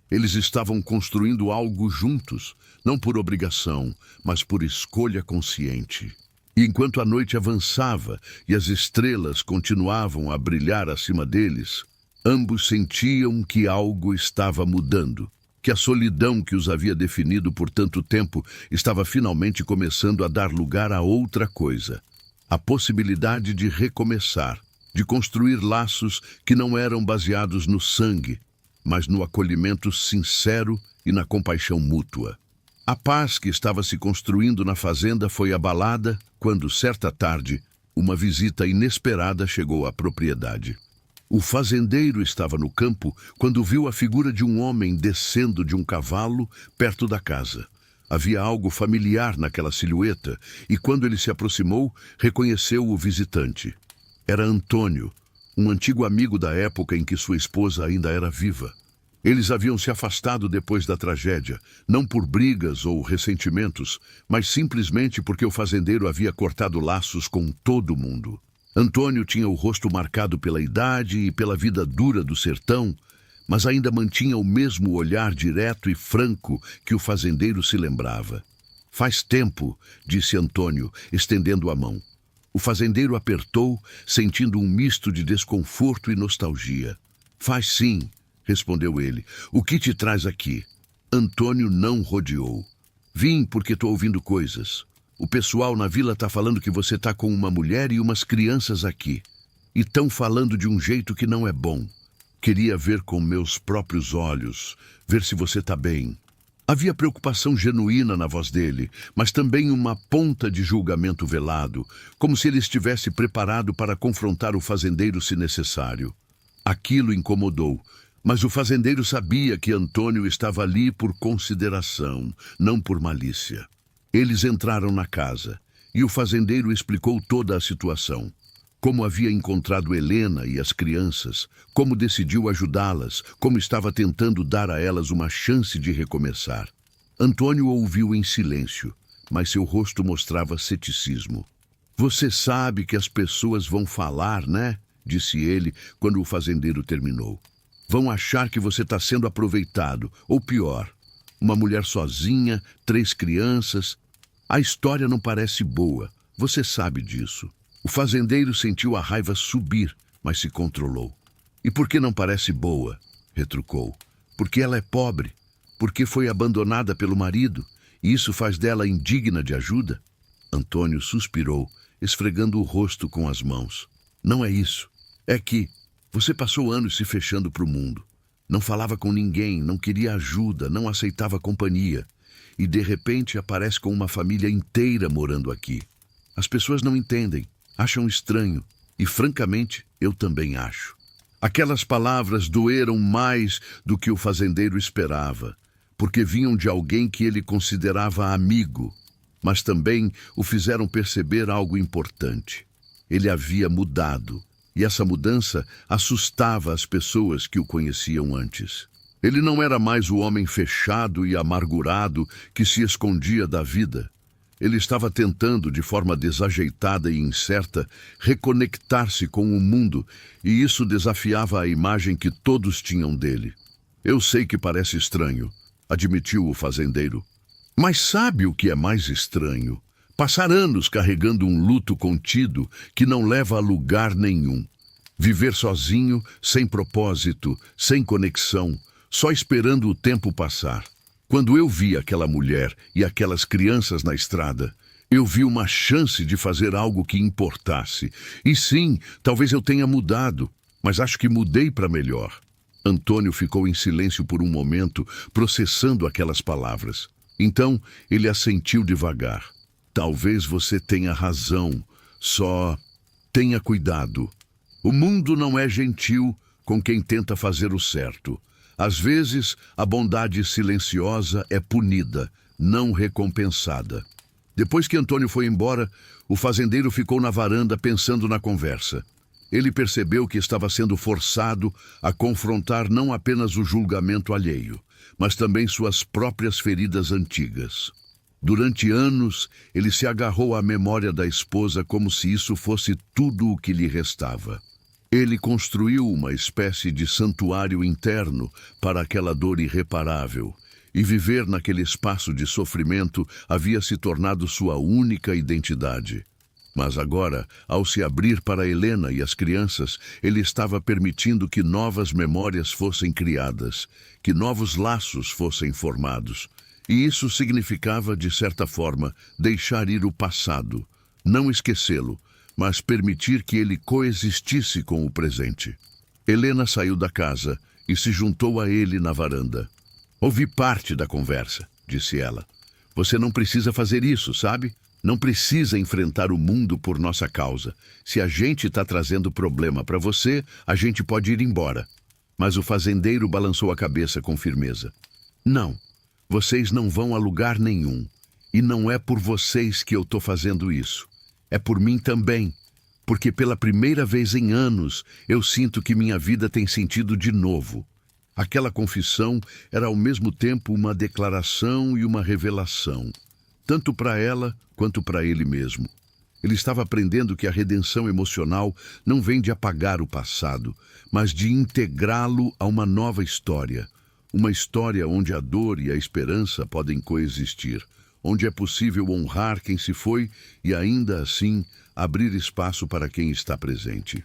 Eles estavam construindo algo juntos, não por obrigação, mas por escolha consciente. E enquanto a noite avançava e as estrelas continuavam a brilhar acima deles, ambos sentiam que algo estava mudando, que a solidão que os havia definido por tanto tempo estava finalmente começando a dar lugar a outra coisa. A possibilidade de recomeçar, de construir laços que não eram baseados no sangue, mas no acolhimento sincero e na compaixão mútua. A paz que estava se construindo na fazenda foi abalada quando, certa tarde, uma visita inesperada chegou à propriedade. O fazendeiro estava no campo quando viu a figura de um homem descendo de um cavalo perto da casa. Havia algo familiar naquela silhueta e, quando ele se aproximou, reconheceu o visitante. Era Antônio, um antigo amigo da época em que sua esposa ainda era viva. Eles haviam se afastado depois da tragédia, não por brigas ou ressentimentos, mas simplesmente porque o fazendeiro havia cortado laços com todo mundo. Antônio tinha o rosto marcado pela idade e pela vida dura do sertão, mas ainda mantinha o mesmo olhar direto e franco que o fazendeiro se lembrava. Faz tempo, disse Antônio, estendendo a mão. O fazendeiro apertou, sentindo um misto de desconforto e nostalgia. Faz sim, respondeu ele. O que te traz aqui? Antônio não rodeou. Vim porque estou ouvindo coisas. O pessoal na vila está falando que você está com uma mulher e umas crianças aqui. E estão falando de um jeito que não é bom. Queria ver com meus próprios olhos, ver se você está bem. Havia preocupação genuína na voz dele, mas também uma ponta de julgamento velado, como se ele estivesse preparado para confrontar o fazendeiro se necessário. Aquilo incomodou, mas o fazendeiro sabia que Antônio estava ali por consideração, não por malícia. Eles entraram na casa, e o fazendeiro explicou toda a situação. Como havia encontrado Helena e as crianças, como decidiu ajudá-las, como estava tentando dar a elas uma chance de recomeçar. Antônio ouviu em silêncio, mas seu rosto mostrava ceticismo. "Você sabe que as pessoas vão falar, né?" disse ele quando o fazendeiro terminou. "Vão achar que você está sendo aproveitado, ou pior, uma mulher sozinha, 3 crianças. A história não parece boa, você sabe disso." O fazendeiro sentiu a raiva subir, mas se controlou. "E por que não parece boa?" retrucou. "Porque ela é pobre, porque foi abandonada pelo marido, e isso faz dela indigna de ajuda?" Antônio suspirou, esfregando o rosto com as mãos. "Não é isso. É que você passou anos se fechando para o mundo. Não falava com ninguém, não queria ajuda, não aceitava companhia. E de repente aparece com uma família inteira morando aqui. As pessoas não entendem. Acham estranho, e francamente, eu também acho." Aquelas palavras doeram mais do que o fazendeiro esperava, porque vinham de alguém que ele considerava amigo, mas também o fizeram perceber algo importante. Ele havia mudado, e essa mudança assustava as pessoas que o conheciam antes. Ele não era mais o homem fechado e amargurado que se escondia da vida. Ele estava tentando, de forma desajeitada e incerta, reconectar-se com o mundo, e isso desafiava a imagem que todos tinham dele. "Eu sei que parece estranho", admitiu o fazendeiro. "Mas sabe o que é mais estranho? Passar anos carregando um luto contido que não leva a lugar nenhum. Viver sozinho, sem propósito, sem conexão, só esperando o tempo passar. Quando eu vi aquela mulher e aquelas crianças na estrada, eu vi uma chance de fazer algo que importasse. E sim, talvez eu tenha mudado, mas acho que mudei para melhor." Antônio ficou em silêncio por um momento, processando aquelas palavras. Então, ele assentiu devagar. "Talvez você tenha razão, só tenha cuidado. O mundo não é gentil com quem tenta fazer o certo. Às vezes, a bondade silenciosa é punida, não recompensada." Depois que Antônio foi embora, o fazendeiro ficou na varanda pensando na conversa. Ele percebeu que estava sendo forçado a confrontar não apenas o julgamento alheio, mas também suas próprias feridas antigas. Durante anos, ele se agarrou à memória da esposa como se isso fosse tudo o que lhe restava. Ele construiu uma espécie de santuário interno para aquela dor irreparável, e viver naquele espaço de sofrimento havia se tornado sua única identidade. Mas agora, ao se abrir para Helena e as crianças, ele estava permitindo que novas memórias fossem criadas, que novos laços fossem formados. E isso significava, de certa forma, deixar ir o passado, não esquecê-lo, mas permitir que ele coexistisse com o presente. Helena saiu da casa e se juntou a ele na varanda. "Ouvi parte da conversa", disse ela. "Você não precisa fazer isso, sabe? Não precisa enfrentar o mundo por nossa causa. Se a gente está trazendo problema para você, a gente pode ir embora." Mas o fazendeiro balançou a cabeça com firmeza. "Não, vocês não vão a lugar nenhum. E não é por vocês que eu estou fazendo isso. É por mim também, porque pela primeira vez em anos eu sinto que minha vida tem sentido de novo." Aquela confissão era ao mesmo tempo uma declaração e uma revelação, tanto para ela quanto para ele mesmo. Ele estava aprendendo que a redenção emocional não vem de apagar o passado, mas de integrá-lo a uma nova história. Uma história onde a dor e a esperança podem coexistir, onde é possível honrar quem se foi e, ainda assim, abrir espaço para quem está presente.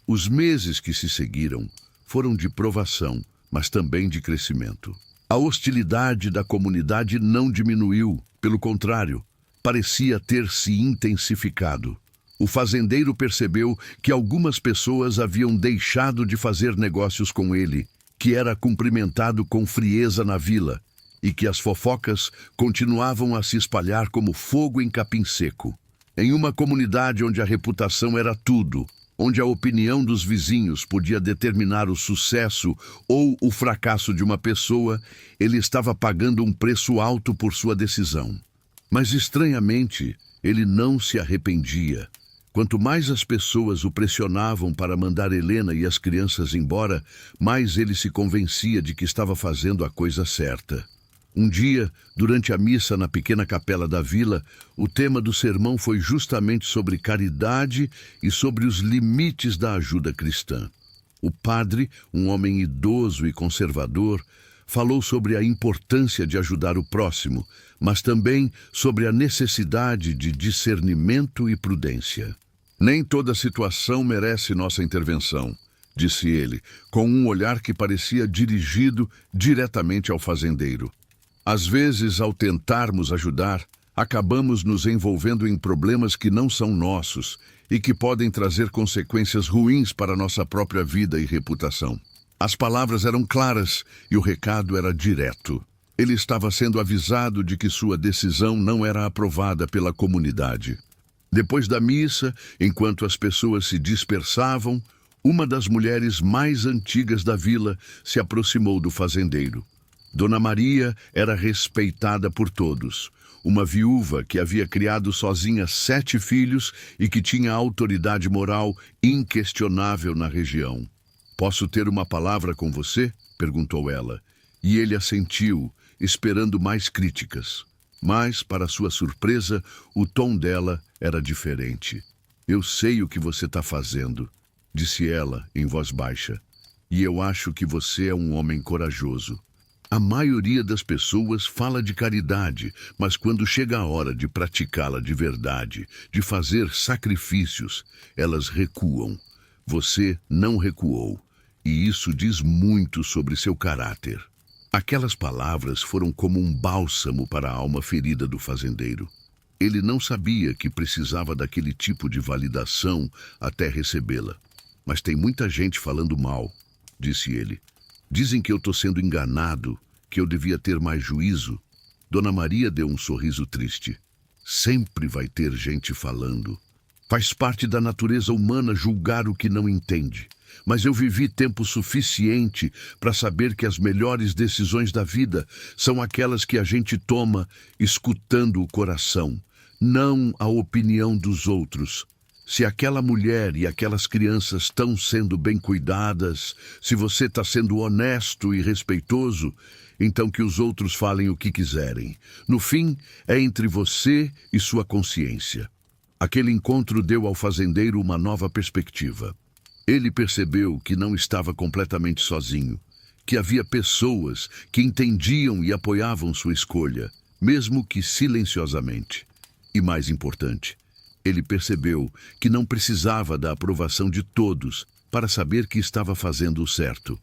Os meses que se seguiram foram de provação, mas também de crescimento. A hostilidade da comunidade não diminuiu, pelo contrário, parecia ter se intensificado. O fazendeiro percebeu que algumas pessoas haviam deixado de fazer negócios com ele, que era cumprimentado com frieza na vila, e que as fofocas continuavam a se espalhar como fogo em capim seco. Em uma comunidade onde a reputação era tudo, onde a opinião dos vizinhos podia determinar o sucesso ou o fracasso de uma pessoa, ele estava pagando um preço alto por sua decisão. Mas, estranhamente, ele não se arrependia. Quanto mais as pessoas o pressionavam para mandar Helena e as crianças embora, mais ele se convencia de que estava fazendo a coisa certa. Um dia, durante a missa na pequena capela da vila, o tema do sermão foi justamente sobre caridade e sobre os limites da ajuda cristã. O padre, um homem idoso e conservador, falou sobre a importância de ajudar o próximo, mas também sobre a necessidade de discernimento e prudência. Nem toda situação merece nossa intervenção, disse ele, com um olhar que parecia dirigido diretamente ao fazendeiro. Às vezes, ao tentarmos ajudar, acabamos nos envolvendo em problemas que não são nossos e que podem trazer consequências ruins para nossa própria vida e reputação. As palavras eram claras e o recado era direto. Ele estava sendo avisado de que sua decisão não era aprovada pela comunidade. Depois da missa, enquanto as pessoas se dispersavam, uma das mulheres mais antigas da vila se aproximou do fazendeiro. Dona Maria era respeitada por todos. Uma viúva que havia criado sozinha 7 filhos e que tinha autoridade moral inquestionável na região. "Posso ter uma palavra com você?" perguntou ela. E ele assentiu, esperando mais críticas. Mas, para sua surpresa, o tom dela era diferente. "Eu sei o que você está fazendo", disse ela em voz baixa. "E eu acho que você é um homem corajoso. A maioria das pessoas fala de caridade, mas quando chega a hora de praticá-la de verdade, de fazer sacrifícios, elas recuam. Você não recuou, e isso diz muito sobre seu caráter." Aquelas palavras foram como um bálsamo para a alma ferida do fazendeiro. Ele não sabia que precisava daquele tipo de validação até recebê-la. "Mas tem muita gente falando mal", disse ele. "Dizem que eu estou sendo enganado, que eu devia ter mais juízo." Dona Maria deu um sorriso triste. "Sempre vai ter gente falando. Faz parte da natureza humana julgar o que não entende. Mas eu vivi tempo suficiente para saber que as melhores decisões da vida são aquelas que a gente toma escutando o coração, não a opinião dos outros. Se aquela mulher e aquelas crianças estão sendo bem cuidadas, se você está sendo honesto e respeitoso, então que os outros falem o que quiserem. No fim, é entre você e sua consciência." Aquele encontro deu ao fazendeiro uma nova perspectiva. Ele percebeu que não estava completamente sozinho, que havia pessoas que entendiam e apoiavam sua escolha, mesmo que silenciosamente. E mais importante, ele percebeu que não precisava da aprovação de todos para saber que estava fazendo o certo.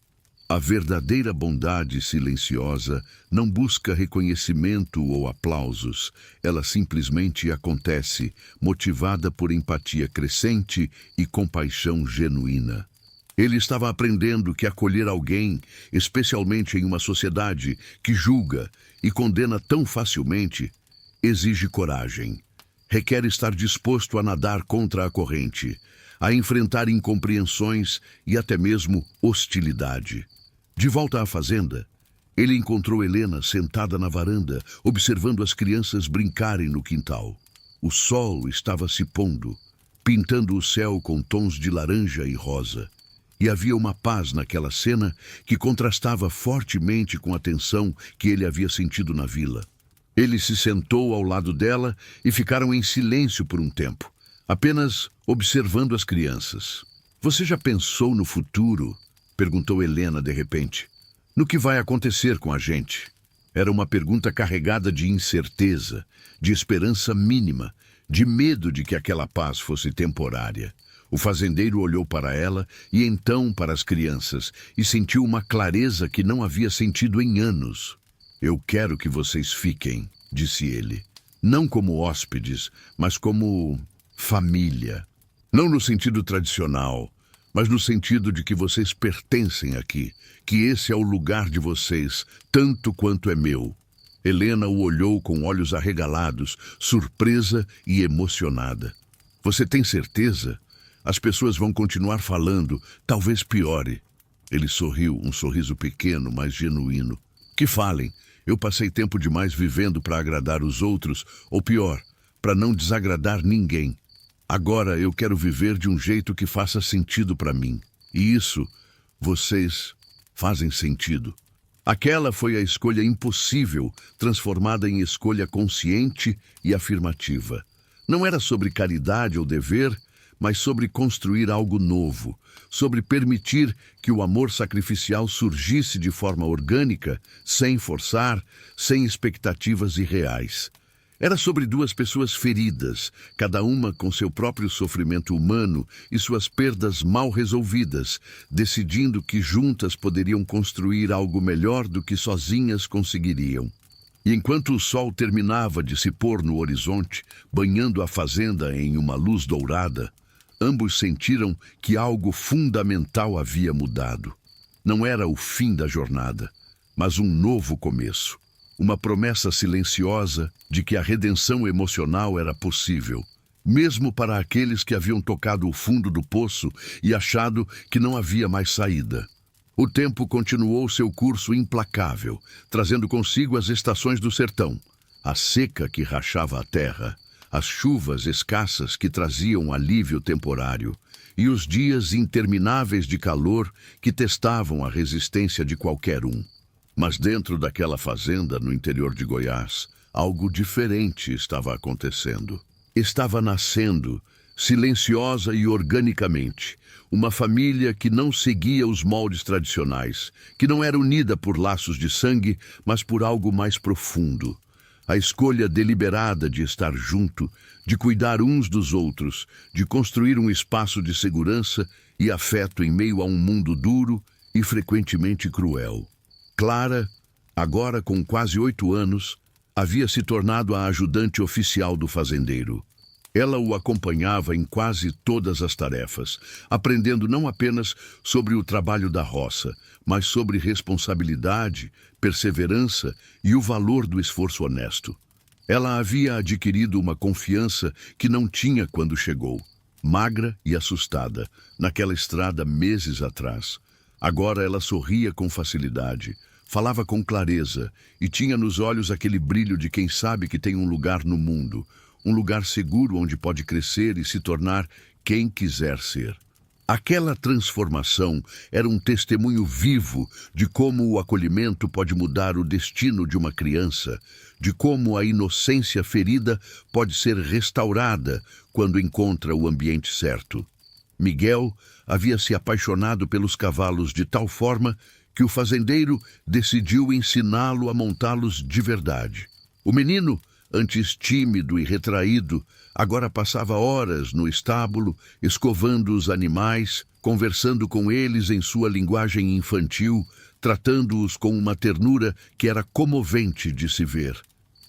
A verdadeira bondade silenciosa não busca reconhecimento ou aplausos. Ela simplesmente acontece, motivada por empatia crescente e compaixão genuína. Ele estava aprendendo que acolher alguém, especialmente em uma sociedade que julga e condena tão facilmente, exige coragem. Requer estar disposto a nadar contra a corrente, a enfrentar incompreensões e até mesmo hostilidade. De volta à fazenda, ele encontrou Helena sentada na varanda, observando as crianças brincarem no quintal. O sol estava se pondo, pintando o céu com tons de laranja e rosa. E havia uma paz naquela cena que contrastava fortemente com a tensão que ele havia sentido na vila. Ele se sentou ao lado dela e ficaram em silêncio por um tempo, apenas observando as crianças. "Você já pensou no futuro?" perguntou Helena de repente. "No que vai acontecer com a gente?" Era uma pergunta carregada de incerteza, de esperança mínima, de medo de que aquela paz fosse temporária. O fazendeiro olhou para ela e então para as crianças e sentiu uma clareza que não havia sentido em anos. "Eu quero que vocês fiquem", disse ele. "Não como hóspedes, mas como família. Não no sentido tradicional, mas no sentido de que vocês pertencem aqui, que esse é o lugar de vocês, tanto quanto é meu." Helena o olhou com olhos arregalados, surpresa e emocionada. Você tem certeza? As pessoas vão continuar falando, talvez piore. Ele sorriu, um sorriso pequeno, mas genuíno. Que falem, eu passei tempo demais vivendo para agradar os outros, ou pior, para não desagradar ninguém. Agora eu quero viver de um jeito que faça sentido para mim. E isso, vocês fazem sentido. Aquela foi a escolha impossível, transformada em escolha consciente e afirmativa. Não era sobre caridade ou dever, mas sobre construir algo novo, sobre permitir que o amor sacrificial surgisse de forma orgânica, sem forçar, sem expectativas irreais. Era sobre duas pessoas feridas, cada uma com seu próprio sofrimento humano e suas perdas mal resolvidas, decidindo que juntas poderiam construir algo melhor do que sozinhas conseguiriam. E enquanto o sol terminava de se pôr no horizonte, banhando a fazenda em uma luz dourada, ambos sentiram que algo fundamental havia mudado. Não era o fim da jornada, mas um novo começo. Uma promessa silenciosa de que a redenção emocional era possível, mesmo para aqueles que haviam tocado o fundo do poço e achado que não havia mais saída. O tempo continuou seu curso implacável, trazendo consigo as estações do sertão, a seca que rachava a terra, as chuvas escassas que traziam alívio temporário e os dias intermináveis de calor que testavam a resistência de qualquer um. Mas dentro daquela fazenda no interior de Goiás, algo diferente estava acontecendo. Estava nascendo, silenciosa e organicamente, uma família que não seguia os moldes tradicionais, que não era unida por laços de sangue, mas por algo mais profundo. A escolha deliberada de estar junto, de cuidar uns dos outros, de construir um espaço de segurança e afeto em meio a um mundo duro e frequentemente cruel. Clara, agora com quase 8 anos, havia se tornado a ajudante oficial do fazendeiro. Ela o acompanhava em quase todas as tarefas, aprendendo não apenas sobre o trabalho da roça, mas sobre responsabilidade, perseverança e o valor do esforço honesto. Ela havia adquirido uma confiança que não tinha quando chegou, magra e assustada, naquela estrada meses atrás. Agora ela sorria com facilidade, falava com clareza e tinha nos olhos aquele brilho de quem sabe que tem um lugar no mundo, um lugar seguro onde pode crescer e se tornar quem quiser ser. Aquela transformação era um testemunho vivo de como o acolhimento pode mudar o destino de uma criança, de como a inocência ferida pode ser restaurada quando encontra o ambiente certo. Miguel havia se apaixonado pelos cavalos de tal forma que o fazendeiro decidiu ensiná-lo a montá-los de verdade. O menino, antes tímido e retraído, agora passava horas no estábulo, escovando os animais, conversando com eles em sua linguagem infantil, tratando-os com uma ternura que era comovente de se ver.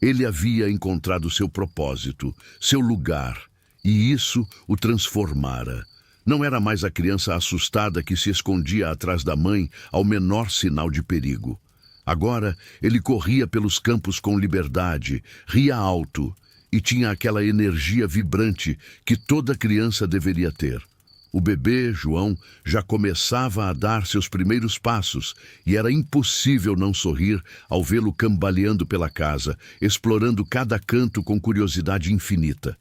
Ele havia encontrado seu propósito, seu lugar, e isso o transformara. Não era mais a criança assustada que se escondia atrás da mãe ao menor sinal de perigo. Agora, ele corria pelos campos com liberdade, ria alto e tinha aquela energia vibrante que toda criança deveria ter. O bebê, João, já começava a dar seus primeiros passos e era impossível não sorrir ao vê-lo cambaleando pela casa, explorando cada canto com curiosidade infinita.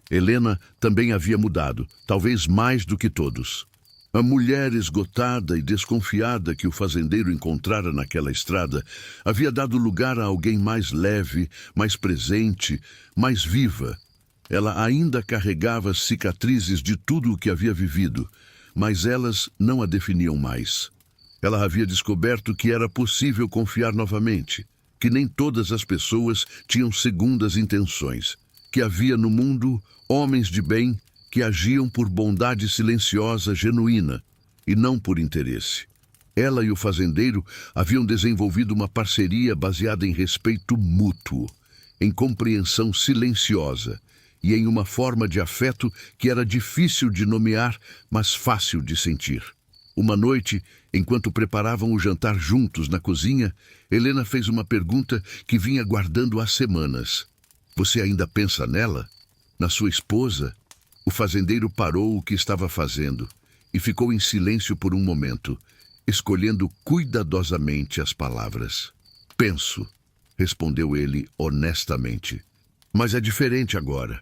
Helena também havia mudado, talvez mais do que todos. A mulher esgotada e desconfiada que o fazendeiro encontrara naquela estrada havia dado lugar a alguém mais leve, mais presente, mais viva. Ela ainda carregava as cicatrizes de tudo o que havia vivido, mas elas não a definiam mais. Ela havia descoberto que era possível confiar novamente, que nem todas as pessoas tinham segundas intenções, que havia no mundo homens de bem que agiam por bondade silenciosa, genuína, e não por interesse. Ela e o fazendeiro haviam desenvolvido uma parceria baseada em respeito mútuo, em compreensão silenciosa e em uma forma de afeto que era difícil de nomear, mas fácil de sentir. Uma noite, enquanto preparavam o jantar juntos na cozinha, Helena fez uma pergunta que vinha guardando há semanas. Você ainda pensa nela? Na sua esposa? O fazendeiro parou o que estava fazendo e ficou em silêncio por um momento, escolhendo cuidadosamente as palavras. Penso, respondeu ele honestamente. Mas é diferente agora.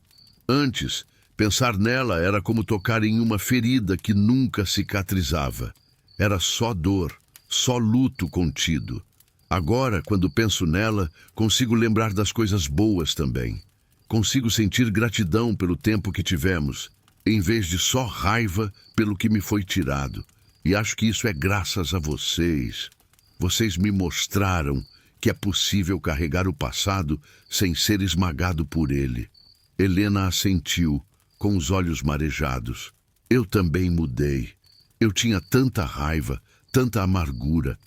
Antes, pensar nela era como tocar em uma ferida que nunca cicatrizava. Era só dor, só luto contido. Agora, quando penso nela, consigo lembrar das coisas boas também. Consigo sentir gratidão pelo tempo que tivemos, em vez de só raiva pelo que me foi tirado. E acho que isso é graças a vocês. Vocês me mostraram que é possível carregar o passado sem ser esmagado por ele. Helena assentiu, com os olhos marejados. Eu também mudei. Eu tinha tanta raiva, tanta amargura.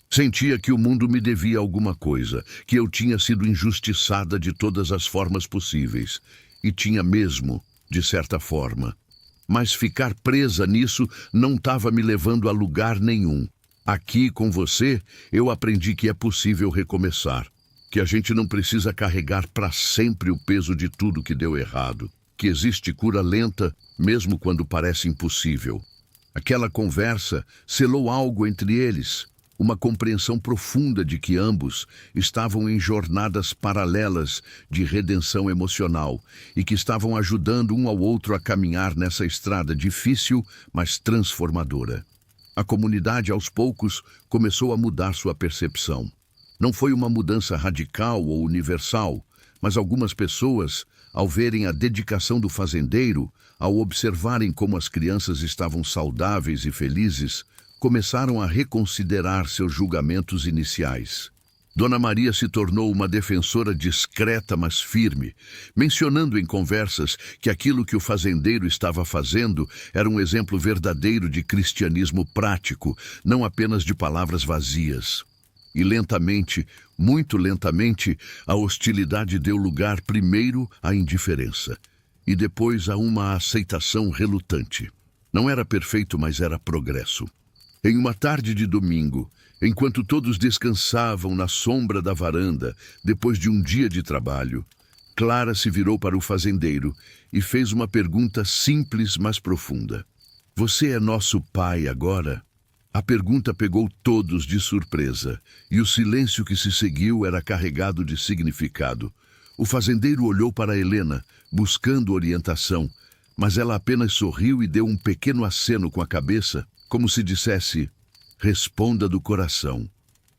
Sentia que o mundo me devia alguma coisa, que eu tinha sido injustiçada de todas as formas possíveis. E tinha mesmo, de certa forma. Mas ficar presa nisso não estava me levando a lugar nenhum. Aqui, com você, eu aprendi que é possível recomeçar. Que a gente não precisa carregar para sempre o peso de tudo que deu errado. Que existe cura lenta, mesmo quando parece impossível. Aquela conversa selou algo entre eles, uma compreensão profunda de que ambos estavam em jornadas paralelas de redenção emocional e que estavam ajudando um ao outro a caminhar nessa estrada difícil, mas transformadora. A comunidade, aos poucos, começou a mudar sua percepção. Não foi uma mudança radical ou universal, mas algumas pessoas, ao verem a dedicação do fazendeiro, ao observarem como as crianças estavam saudáveis e felizes, começaram a reconsiderar seus julgamentos iniciais. Dona Maria se tornou uma defensora discreta, mas firme, mencionando em conversas que aquilo que o fazendeiro estava fazendo era um exemplo verdadeiro de cristianismo prático, não apenas de palavras vazias. E lentamente, muito lentamente, a hostilidade deu lugar primeiro à indiferença e depois a uma aceitação relutante. Não era perfeito, mas era progresso. Em uma tarde de domingo, enquanto todos descansavam na sombra da varanda, depois de um dia de trabalho, Clara se virou para o fazendeiro e fez uma pergunta simples, mas profunda. Você é nosso pai agora? A pergunta pegou todos de surpresa, e o silêncio que se seguiu era carregado de significado. O fazendeiro olhou para Helena, buscando orientação, mas ela apenas sorriu e deu um pequeno aceno com a cabeça, como se dissesse, responda do coração.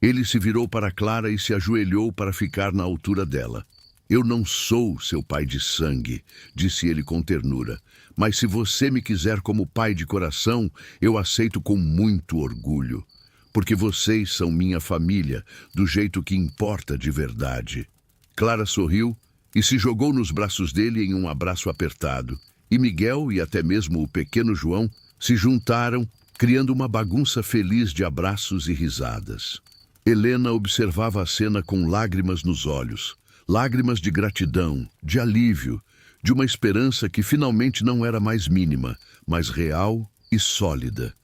Ele se virou para Clara e se ajoelhou para ficar na altura dela. Eu não sou seu pai de sangue, disse ele com ternura, mas se você me quiser como pai de coração, eu aceito com muito orgulho, porque vocês são minha família, do jeito que importa de verdade. Clara sorriu e se jogou nos braços dele em um abraço apertado, e Miguel e até mesmo o pequeno João se juntaram, criando uma bagunça feliz de abraços e risadas. Helena observava a cena com lágrimas nos olhos, lágrimas de gratidão, de alívio, de uma esperança que finalmente não era mais mínima, mas real e sólida.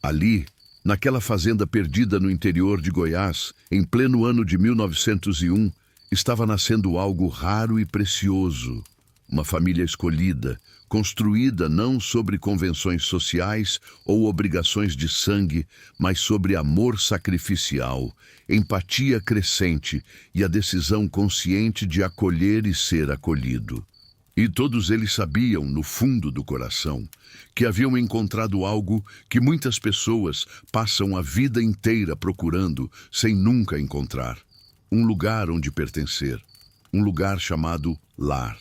Ali, naquela fazenda perdida no interior de Goiás, em pleno ano de 1901, estava nascendo algo raro e precioso. Uma família escolhida, construída não sobre convenções sociais ou obrigações de sangue, mas sobre amor sacrificial, empatia crescente e a decisão consciente de acolher e ser acolhido. E todos eles sabiam, no fundo do coração, que haviam encontrado algo que muitas pessoas passam a vida inteira procurando sem nunca encontrar. Um lugar onde pertencer, um lugar chamado lar.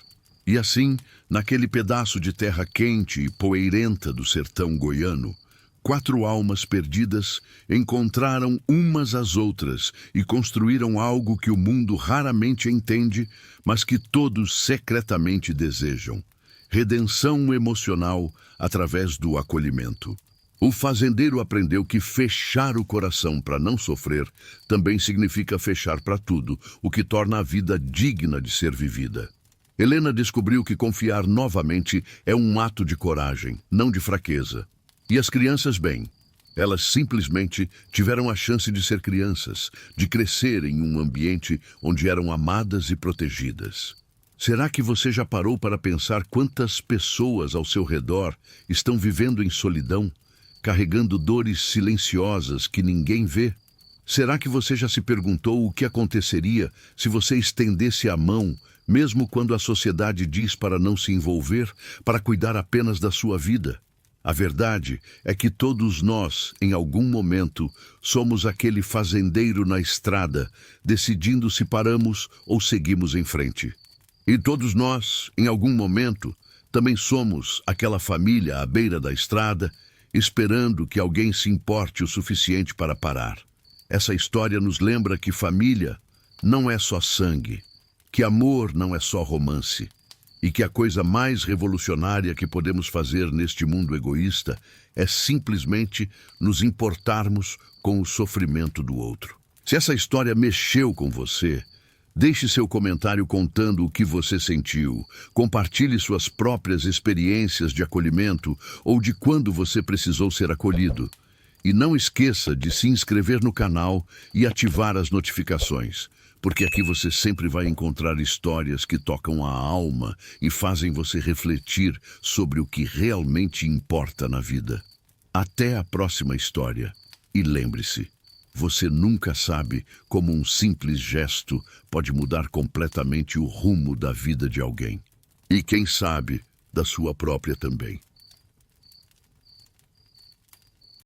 E assim, naquele pedaço de terra quente e poeirenta do sertão goiano, 4 almas perdidas encontraram umas às outras e construíram algo que o mundo raramente entende, mas que todos secretamente desejam: redenção emocional através do acolhimento. O fazendeiro aprendeu que fechar o coração para não sofrer também significa fechar para tudo, o que torna a vida digna de ser vivida. Helena descobriu que confiar novamente é um ato de coragem, não de fraqueza. E as crianças, bem, Elas simplesmente tiveram a chance de ser crianças, de crescer em um ambiente onde eram amadas e protegidas. Será que você já parou para pensar quantas pessoas ao seu redor estão vivendo em solidão, carregando dores silenciosas que ninguém vê? Será que você já se perguntou o que aconteceria se você estendesse a mão, mesmo quando a sociedade diz para não se envolver, para cuidar apenas da sua vida? A verdade é que todos nós, em algum momento, somos aquele fazendeiro na estrada, decidindo se paramos ou seguimos em frente. E todos nós, em algum momento, também somos aquela família à beira da estrada, esperando que alguém se importe o suficiente para parar. Essa história nos lembra que família não é só sangue, que amor não é só romance, e que a coisa mais revolucionária que podemos fazer neste mundo egoísta é simplesmente nos importarmos com o sofrimento do outro. Se essa história mexeu com você, deixe seu comentário contando o que você sentiu. Compartilhe suas próprias experiências de acolhimento ou de quando você precisou ser acolhido. E não esqueça de se inscrever no canal e ativar as notificações, porque aqui você sempre vai encontrar histórias que tocam a alma e fazem você refletir sobre o que realmente importa na vida. Até a próxima história. E lembre-se, você nunca sabe como um simples gesto pode mudar completamente o rumo da vida de alguém. E quem sabe, da sua própria também.